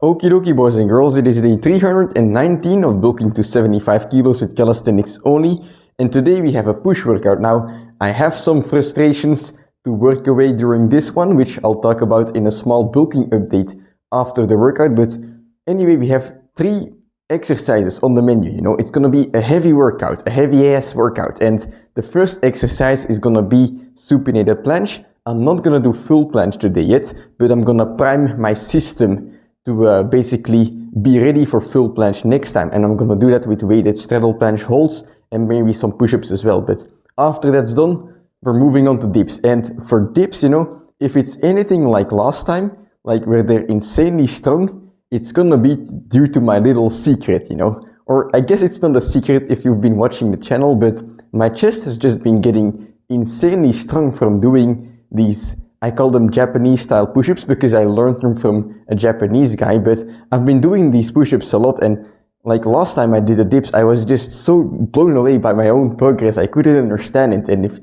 Okie dokie boys and girls, it is day 319 of bulking to 75 kilos with calisthenics only, and today we have a push workout. Now, I have some frustrations to work away during this one, which I'll talk about in a small bulking update after the workout, but anyway, we have 3 exercises on the menu, you know. It's gonna be a heavy workout, a heavy ass workout, and the first exercise is gonna be supinated planche. I'm not gonna do full planche today yet, but I'm gonna prime my system to basically be ready for full planche next time, and I'm gonna do that with weighted straddle planche holds and maybe some push-ups as well. But after that's done, we're moving on to dips. And for dips, you know, if it's anything like last time, like where they're insanely strong, it's gonna be due to my little secret, you know. Or I guess it's not a secret if you've been watching the channel, but my chest has just been getting insanely strong from doing these, I call them Japanese style push-ups because I learned them from a Japanese guy, but I've been doing these push-ups a lot, and like last time I did the dips, I was just so blown away by my own progress. I couldn't understand it, and if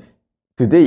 today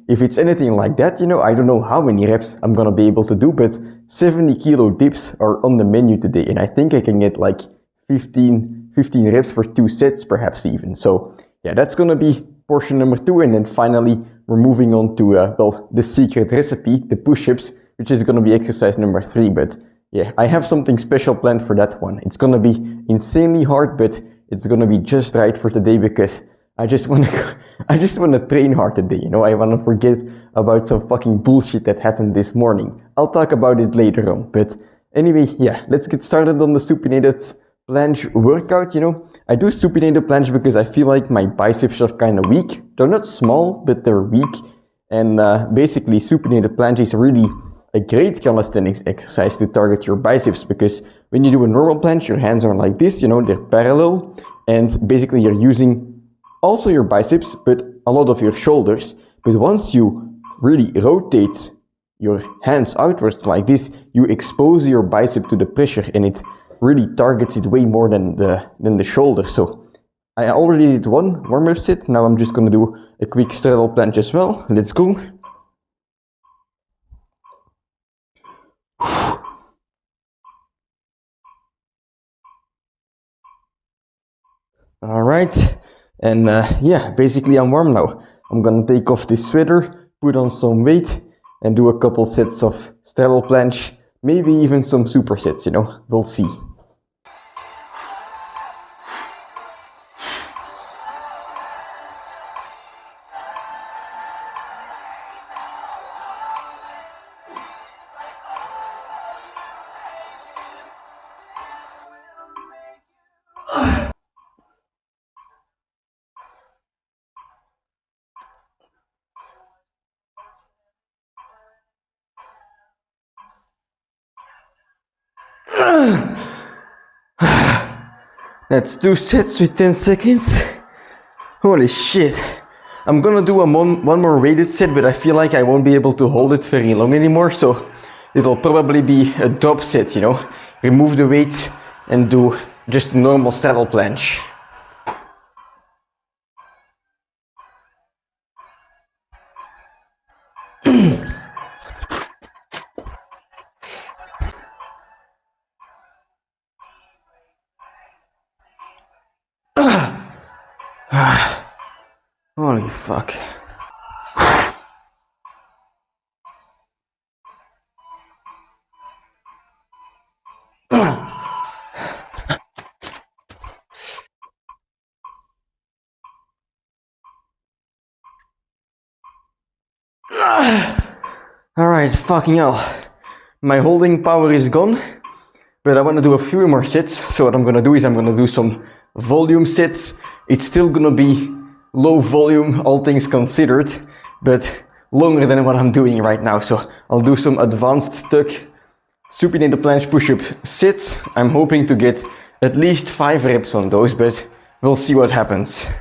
if it's anything like that, you know, I don't know how many reps I'm gonna be able to do, but 70 kilo dips are on the menu today, and I think I can get like 15 reps for 2 sets perhaps even. So yeah, that's gonna be portion number 2, and then finally we're moving on to, well, the secret recipe, the push-ups, which is going to be exercise number 3. But yeah, I have something special planned for that one. It's going to be insanely hard, but it's going to be just right for today because I just want to train hard today, you know. I want to forget about some fucking bullshit that happened this morning. I'll talk about it later on. But anyway, yeah, let's get started on the supinated planche workout, you know. I do supinated planche because I feel like my biceps are kind of weak. They're not small, but they're weak. And basically, supinated planche is really a great calisthenics exercise to target your biceps, because when you do a normal planche, your hands are like this, you know, they're parallel. And basically, you're using also your biceps, but a lot of your shoulders. But once you really rotate your hands outwards like this, you expose your bicep to the pressure, and it really targets it way more than the shoulder. So I already did one warm-up set. Now I'm just gonna do a quick straddle planche as well. Let's go. All right, and yeah, basically I'm warm now. I'm gonna take off this sweater, put on some weight, and do a couple sets of straddle planche, maybe even some supersets, you know, we'll see. That's 2 sets with 10 seconds. Holy shit. I'm gonna do one more weighted set, but I feel like I won't be able to hold it very long anymore, so it'll probably be a drop set, you know. Remove the weight and do just normal straddle planche. Holy fuck. Alright, fucking hell. My holding power is gone, but I want to do a few more sets. So what I'm gonna do is I'm gonna do some volume sets. It's still gonna be low volume, all things considered, but longer than what I'm doing right now. So I'll do some advanced tuck supinated planche push-up sets. I'm hoping to get at least 5 reps on those, but we'll see what happens.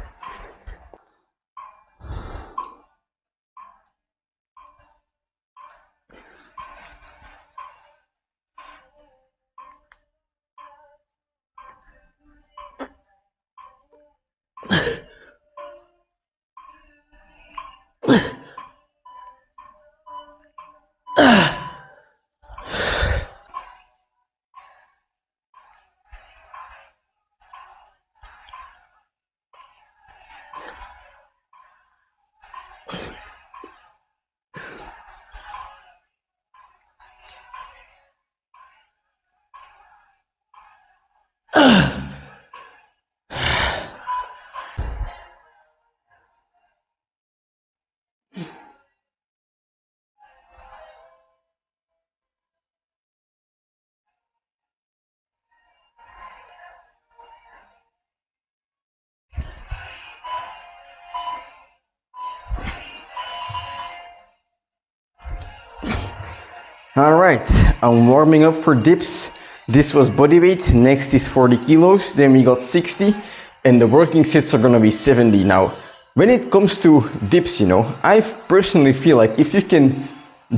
Alright, I'm warming up for dips. This was body weight, next is 40 kilos, then we got 60, and the working sets are gonna be 70 now. When it comes to dips, I personally feel like if you can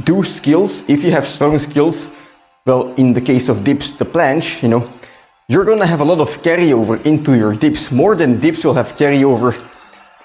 do skills, if you have strong skills, well, in the case of dips, the planche, you're gonna have a lot of carryover into your dips. More than dips will have carryover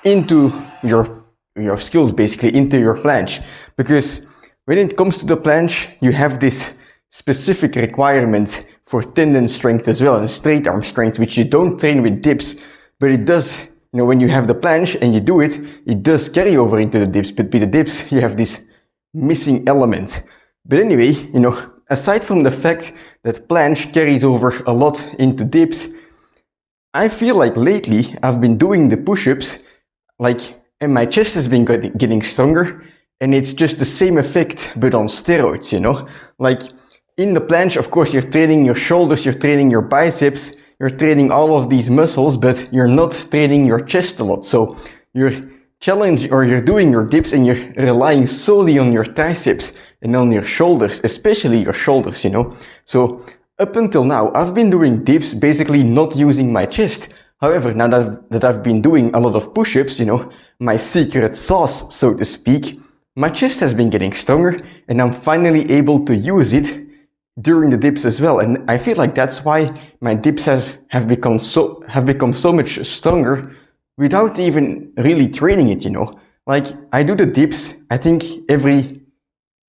into your skills, basically, into your planche. Because when it comes to the planche, you have this specific requirement for tendon strength as well, and straight arm strength, which you don't train with dips, but it does, when you have the planche and you do it, it does carry over into the dips, but with the dips, you have this missing element. But anyway, aside from the fact that planche carries over a lot into dips, I feel like lately I've been doing the push-ups, and my chest has been getting stronger, and it's just the same effect, but on steroids, in the planche, of course, you're training your shoulders, you're training your biceps, you're training all of these muscles, but you're not training your chest a lot. So you're doing your dips and you're relying solely on your triceps and on your shoulders, especially your shoulders, So up until now, I've been doing dips basically not using my chest. However, now that I've been doing a lot of push-ups, my secret sauce, so to speak, my chest has been getting stronger and I'm finally able to use it during the dips as well. And I feel like that's why my dips have become so much stronger without even really training it, I do the dips, I think every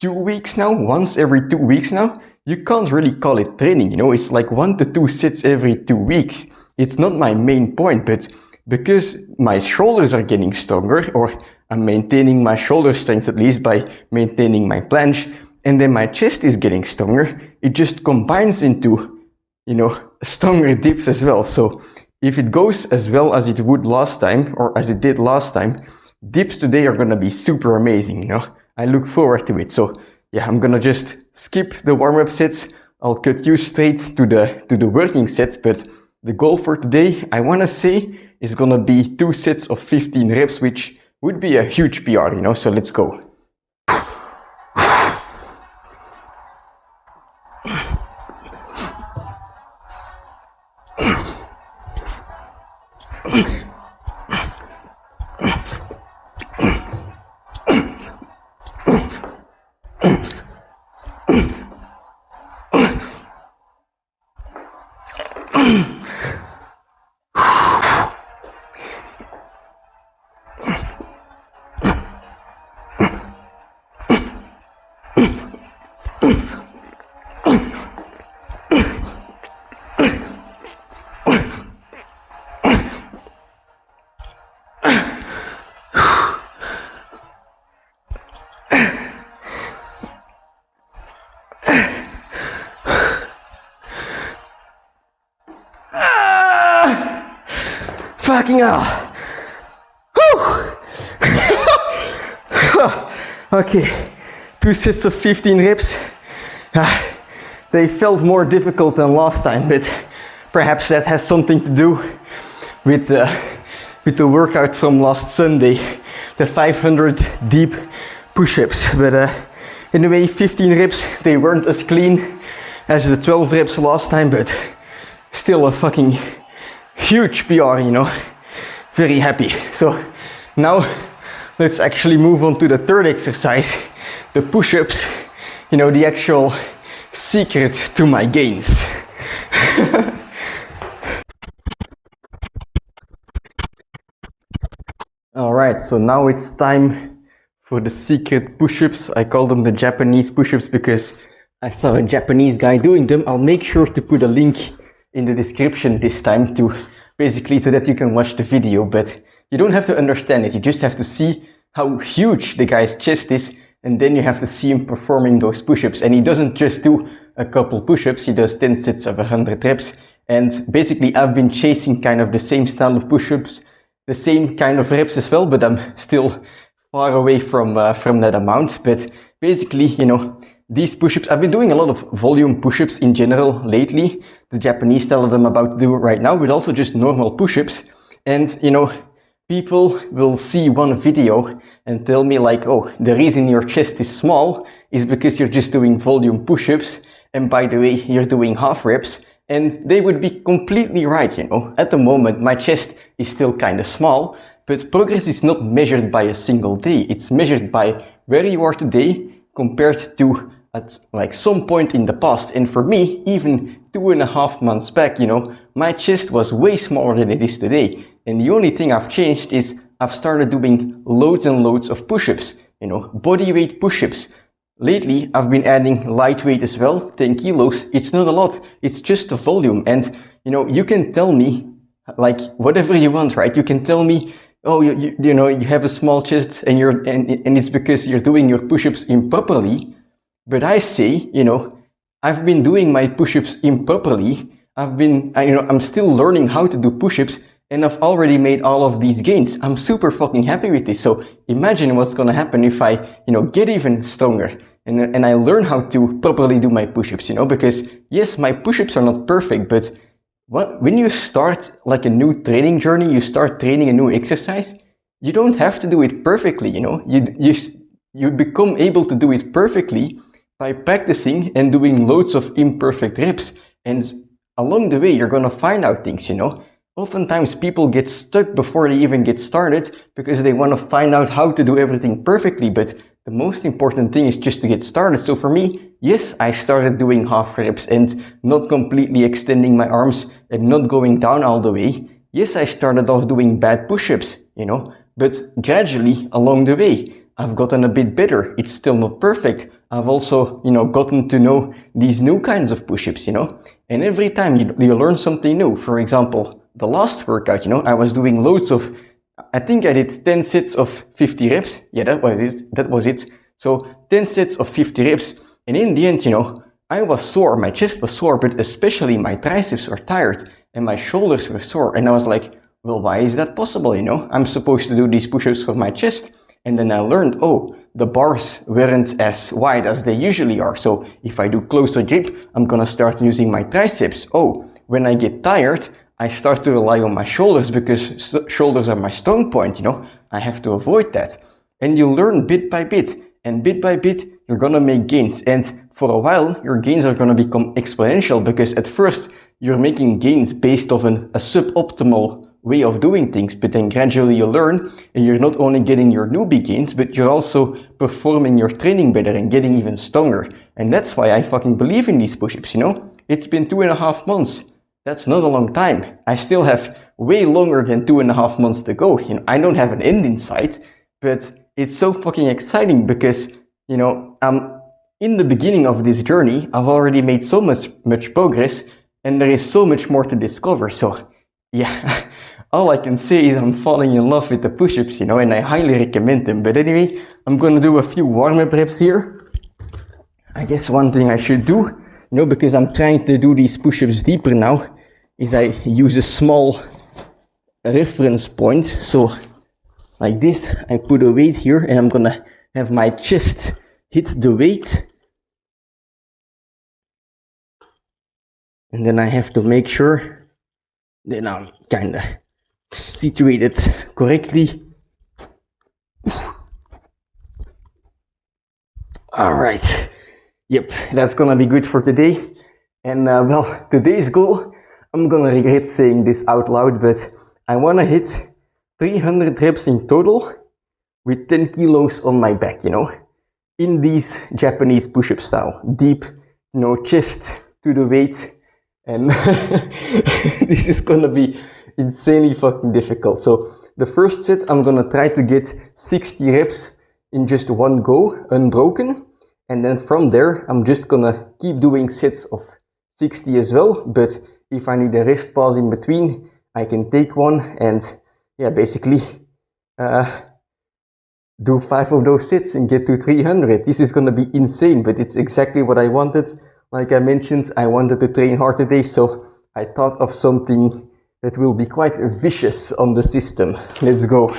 2 weeks now, once every 2 weeks now. You can't really call it training, it's like 1 to 2 sets every 2 weeks. It's not my main point, but because my shoulders are getting stronger, or I'm maintaining my shoulder strength at least by maintaining my planche, and then my chest is getting stronger, it just combines into, stronger dips as well. So if it goes as well as it would last time, or as it did last time, dips today are gonna be super amazing, I look forward to it. So yeah, I'm gonna just skip the warm-up sets. I'll cut you straight to the working sets, but the goal for today, I wanna say, is gonna be 2 sets of 15 reps, which would be a huge PR, so let's go. Fucking hell. Okay, 2 sets of 15 reps. They felt more difficult than last time, but perhaps that has something to do with the workout from last Sunday, the 500 deep push-ups. But anyway, 15 reps, they weren't as clean as the 12 reps last time, but still a fucking huge PR, very happy. So now let's actually move on to the third exercise, the push-ups, the actual secret to my gains. Alright, so now it's time for the secret push-ups. I call them the Japanese push-ups because I saw a Japanese guy doing them. I'll make sure to put a link in the description this time to basically so that you can watch the video, but you don't have to understand it, you just have to see how huge the guy's chest is, and then you have to see him performing those push-ups. And he doesn't just do a couple push-ups, he does 10 sets of 100 reps, and basically I've been chasing kind of the same style of push-ups, the same kind of reps as well, but I'm still far away from that amount. But basically, these push-ups, I've been doing a lot of volume push-ups in general lately, the Japanese style that I'm about to do right now, but also just normal push-ups. And, people will see one video and tell me like, oh, the reason your chest is small is because you're just doing volume push-ups, and by the way, you're doing half reps, and they would be completely right, you know. At the moment, my chest is still kind of small, but progress is not measured by a single day. It's measured by where you are today compared to at like some point in the past. And for me, even 2.5 months back, you know, my chest was way smaller than it is today. And the only thing I've changed is I've started doing loads and loads of push-ups, you know, body weight push-ups. Lately, I've been adding lightweight as well, 10 kilos. It's not a lot, it's just the volume. And, you know, you can tell me, like, whatever you want, right? You can tell me, oh, you know, you have a small chest and and it's because you're doing your push-ups improperly. But I say, you know, I've been doing my push-ups improperly. I'm still learning how to do push-ups, and I've already made all of these gains. I'm super fucking happy with this. So imagine what's gonna happen if I, you know, get even stronger and I learn how to properly do my push-ups, you know, because yes, my push-ups are not perfect, but when you start like a new training journey, you start training a new exercise, you don't have to do it perfectly, you know. You become able to do it perfectly by practicing and doing loads of imperfect reps. And along the way, you're gonna find out things, you know. Oftentimes people get stuck before they even get started because they want to find out how to do everything perfectly, but the most important thing is just to get started. So for me, yes, I started doing half reps and not completely extending my arms and not going down all the way. Yes, I started off doing bad push-ups, you know, but gradually along the way, I've gotten a bit better. It's still not perfect. I've also, you know, gotten to know these new kinds of push-ups, you know, and every time you learn something new. For example, the last workout, you know, I was doing loads of, I think I did 10 sets of 50 reps. Yeah, that was it. So 10 sets of 50 reps. And in the end, you know, I was sore, my chest was sore, but especially my triceps were tired and my shoulders were sore. And I was like, well, why is that possible? You know, I'm supposed to do these push-ups for my chest. And then I learned, oh, the bars weren't as wide as they usually are. So if I do closer grip, I'm gonna start using my triceps. Oh, when I get tired, I start to rely on my shoulders because shoulders are my strong point, you know. I have to avoid that. And you learn bit by bit. And bit by bit, you're gonna make gains. And for a while, your gains are gonna become exponential because at first, you're making gains based off a suboptimal way of doing things, but then gradually you learn and you're not only getting your newbie gains, but you're also performing your training better and getting even stronger. And that's why I fucking believe in these push-ups, you know. It's been 2.5 months. That's not a long time. I still have way longer than 2.5 months to go. You know, I don't have an end in sight, but it's so fucking exciting because, you know, in the beginning of this journey, I've already made so much progress and there is so much more to discover. So yeah, all I can say is I'm falling in love with the push-ups, you know, and I highly recommend them. But anyway, I'm gonna do a few warm-up reps here. I guess one thing I should do, you know, because I'm trying to do these push-ups deeper now, is I use a small reference point. So like this, I put a weight here and I'm gonna have my chest hit the weight. And then I have to make sure that I'm kinda situated correctly. Alright, yep, that's gonna be good for today. And well, today's goal, I'm gonna regret saying this out loud, but I wanna hit 300 reps in total with 10 kilos on my back, you know, in these Japanese push-up style. Deep, you know, chest to the weight. And this is gonna be insanely fucking difficult. So the first set, I'm gonna try to get 60 reps in just one go, unbroken. And then from there, I'm just gonna keep doing sets of 60 as well. But if I need a rest pause in between, I can take one and yeah, basically do 5 of those sets and get to 300. This is gonna be insane, but it's exactly what I wanted. Like I mentioned, I wanted to train hard today, so I thought of something that will be quite vicious on the system. Let's go.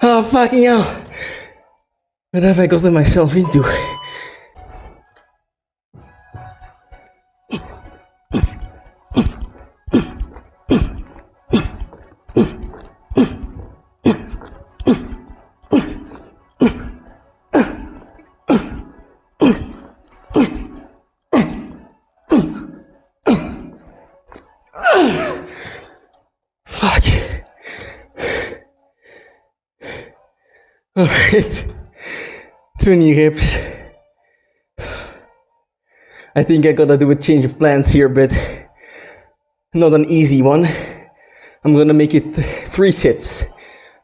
Oh, fucking hell. What have I gotten myself into? Fuck. Alright. 20 reps. I think I gotta do a change of plans here, but not an easy one. I'm gonna make it 3 sets.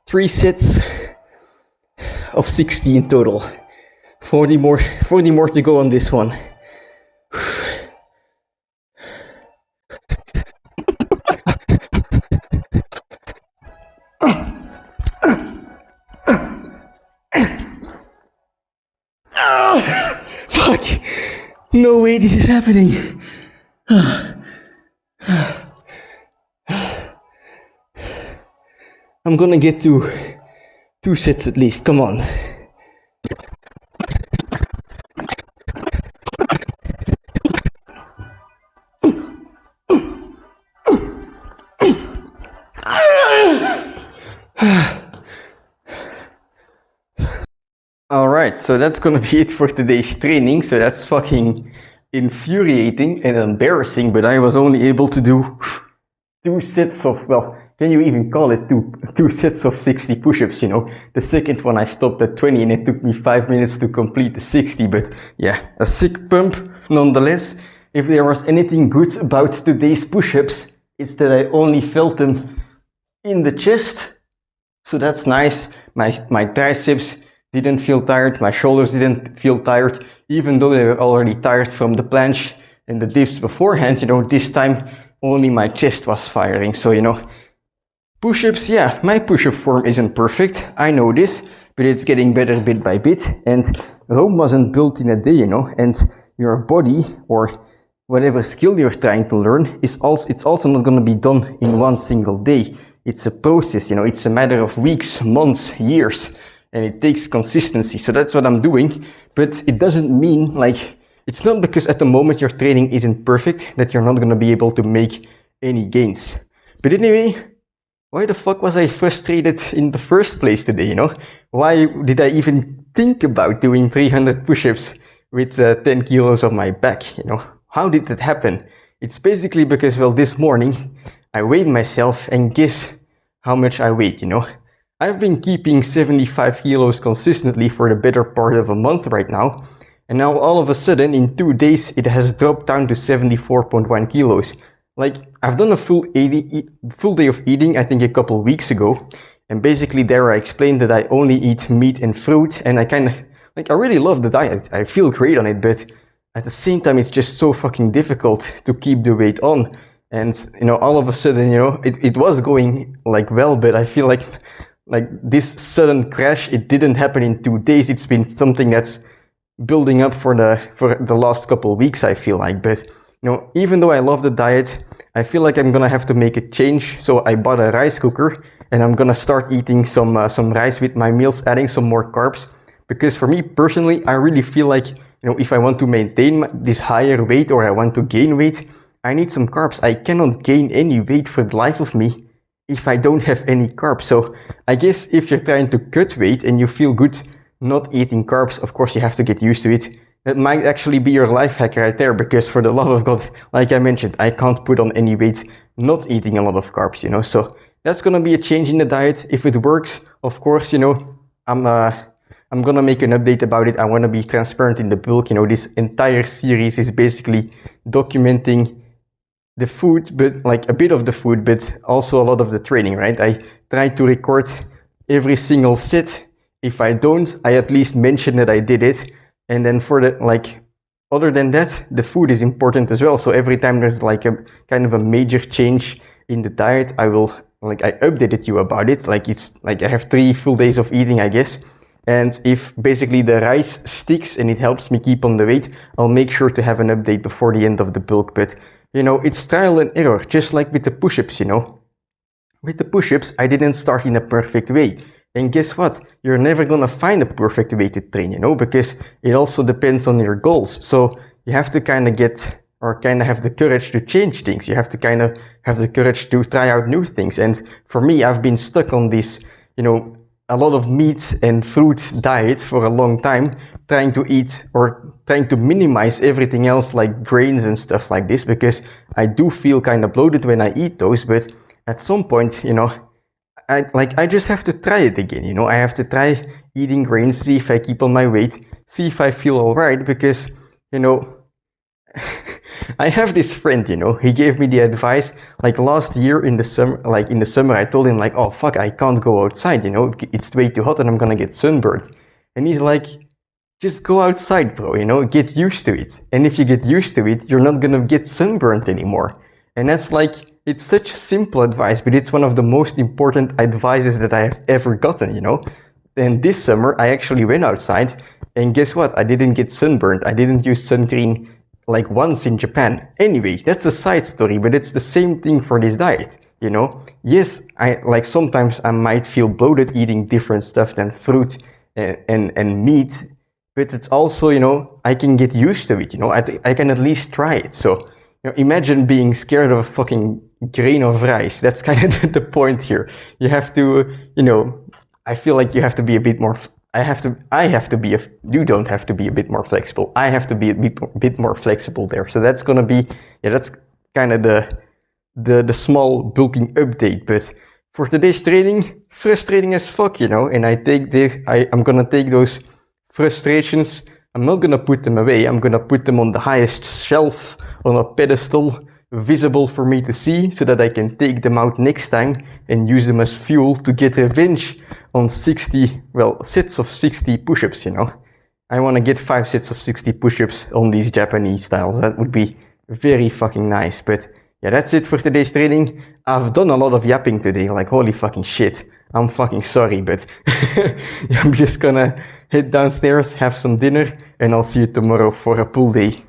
3 sets of 60 in total. 40 more to go on this one. Fuck! No way this is happening. I'm gonna get to 2 sets at least, come on. Alright, so that's gonna be it for today's training. So that's fucking infuriating and embarrassing, but I was only able to do 2 sets of, well, can you even call it two sets of 60 push-ups, you know? The second one I stopped at 20 and it took me 5 minutes to complete the 60, but yeah, a sick pump nonetheless. If there was anything good about today's push-ups, it's that I only felt them in the chest, so that's nice. My triceps didn't feel tired, my shoulders didn't feel tired, even though they were already tired from the planche and the dips beforehand, you know, this time only my chest was firing. So, you know, push-ups, yeah, my push-up form isn't perfect, I know this, but it's getting better bit by bit, and Rome wasn't built in a day, you know, and your body, or whatever skill you're trying to learn, it's also not going to be done in one single day. It's a process, you know, it's a matter of weeks, months, years, and it takes consistency. So that's what I'm doing, but it doesn't mean, like, it's not because at the moment your training isn't perfect that you're not going to be able to make any gains. But anyway, why the fuck was I frustrated in the first place today, you know? Why did I even think about doing 300 push-ups with 10 kilos on my back, you know? How did that happen? It's basically because, well, this morning I weighed myself and guess how much I weighed, you know? I've been keeping 75 kilos consistently for the better part of a month right now, and now all of a sudden in 2 days it has dropped down to 74.1 kilos. Like, I've done a full day of eating, I think a couple weeks ago, and basically there I explained that I only eat meat and fruit, and I kind of, like, I really love the diet, I feel great on it, but at the same time it's just so fucking difficult to keep the weight on. And, you know, all of a sudden, you know, it was going, like, well, but I feel like this sudden crash, it didn't happen in 2 days, it's been something that's building up for the last couple weeks, I feel like. But, you know, even though I love the diet, I feel like I'm gonna have to make a change. So I bought a rice cooker and I'm gonna start eating some rice with my meals, adding some more carbs. Because for me personally, I really feel like, you know, if I want to maintain this higher weight or I want to gain weight, I need some carbs. I cannot gain any weight for the life of me if I don't have any carbs. So I guess if you're trying to cut weight and you feel good not eating carbs, of course you have to get used to it. That might actually be your life hack right there, because for the love of God, like I mentioned, I can't put on any weight not eating a lot of carbs, you know. So that's gonna be a change in the diet. If it works, of course, you know, I'm gonna make an update about it. I wanna be transparent in the bulk. You know, this entire series is basically documenting the food, but like a bit of the food, but also a lot of the training, right? I try to record every single set. If I don't, I at least mention that I did it. And then for the, like, other than that, the food is important as well. So every time there's like a kind of a major change in the diet, I will, like, I updated you about it. Like, it's like I have 3 full days of eating, I guess. And if basically the rice sticks and it helps me keep on the weight, I'll make sure to have an update before the end of the bulk. But, you know, it's trial and error, just like with the push-ups, you know. With the push-ups, I didn't start in a perfect way. And guess what? You're never gonna find a perfect way to train, you know, because it also depends on your goals. So you have to kind of have the courage to change things. You have to kind of have the courage to try out new things. And for me, I've been stuck on this, you know, a lot of meat and fruit diet for a long time, trying to eat or trying to minimize everything else like grains and stuff like this, because I do feel kind of bloated when I eat those. But at some point, you know, I just have to try it again, you know. I have to try eating grains, see if I keep on my weight, see if I feel alright, because, you know, I have this friend, you know, he gave me the advice, like last year in the summer, I told him like, oh fuck, I can't go outside, you know, it's way too hot and I'm gonna get sunburned. And he's like, just go outside, bro, you know, get used to it. And if you get used to it, you're not gonna get sunburned anymore. And that's like, it's such simple advice, but it's one of the most important advices that I have ever gotten, you know. And this summer, I actually went outside, and guess what? I didn't get sunburned. I didn't use sunscreen like once in Japan. Anyway, that's a side story, but it's the same thing for this diet, you know. Yes, sometimes I might feel bloated eating different stuff than fruit and meat, but it's also, you know, I can get used to it, you know. I can at least try it. So, you know, imagine being scared of a fucking grain of rice. That's kind of the point here. You have to, you know, I feel like you have to be a bit more, you don't have to be a bit more flexible. I have to be a bit more flexible there. So that's gonna be, yeah, that's kind of the small bulking update. But for today's training, frustrating as fuck, you know, and I'm gonna take those frustrations, I'm not gonna put them away, I'm gonna put them on the highest shelf, on a pedestal, visible for me to see, so that I can take them out next time and use them as fuel to get revenge on 60, well, sets of 60 push-ups, you know. I want to get 5 sets of 60 push-ups on these Japanese styles. That would be very fucking nice. But yeah, that's it for today's training. I've done a lot of yapping today, like holy fucking shit. I'm fucking sorry, but I'm just gonna head downstairs, have some dinner, and I'll see you tomorrow for a pool day.